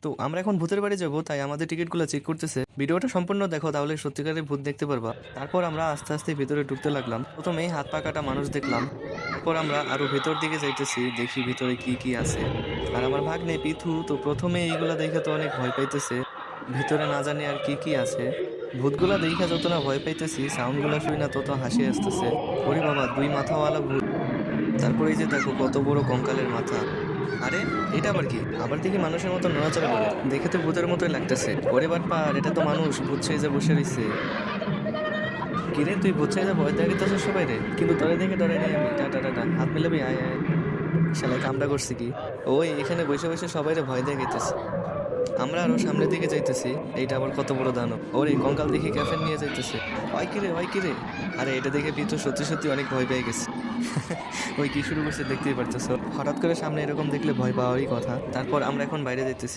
তো আমরা এখন ভূতের বাড়ি যাবো, তাই আমাদের টিকিটগুলো চেক করতেছে। ভিডিওটা সম্পূর্ণ দেখো, তাহলে সত্যিকারের ভূত দেখতে পারবা। তারপর আমরা আস্তে আস্তে ভিতরে ঢুকতে লাগলাম। প্রথমেই হাত পা কাটা মানুষ দেখলাম। তারপর আমরা আরো ভেতর দিকে যাইতেছি, দেখি ভিতরে কি কি আছে। আর আমার ভাগ্নে পিথু তো প্রথমে এইগুলা দেখে তো অনেক ভয় পাইতেছে। ভিতরে না জানি আর কি কি আছে। ভূতগুলা দেখা যত না ভয় পাইতেছি, সাউন্ডগুলা শুই না তত হাসি আসতেছে। ওরে বাবা, 2 মাথাওয়ালা ভূত। তারপর এই যে দেখো কত বড় কঙ্কালের মাথা। আরে, এটা আবার কি? আবার দেখি মানুষের মতো নড়াচড়া করে, দেখে তো ভূতের মতোই লাগতেছে। ওরে বাটপার, এটা তো মানুষ ভূত সেজে বসে রইছে। কিরে, তুই ভূত সেজে ভয় দেখাইতেছিস সবাই রে, কিন্তু তোরে দেখে ডরাই নাই আমি। টাটা টাটা, হাত মিলাবি, আয় আয়। শালায় কামড়া করছি কি? ওই এখানে বসে বসে সবাইরে ভয় দেখাইতেছে। আমরা আরো সামনের দিকে যাইতেছি। এইটা আবার কত বড় দানব! ওরে কঙ্কাল দেখি ক্যাফেন নিয়ে যাইতেছে। হয় কিরে, হয় কিরে! আরে এটা দেখে পিতু সত্যি সত্যি অনেক ভয় পেয়ে গেছে। ওই কি শুরু করছে দেখতেই পারতেছো। হঠাৎ করে সামনে এরকম দেখলে ভয় পাওয়ারই কথা। তারপর আমরা এখন বাইরে যাইতেছি।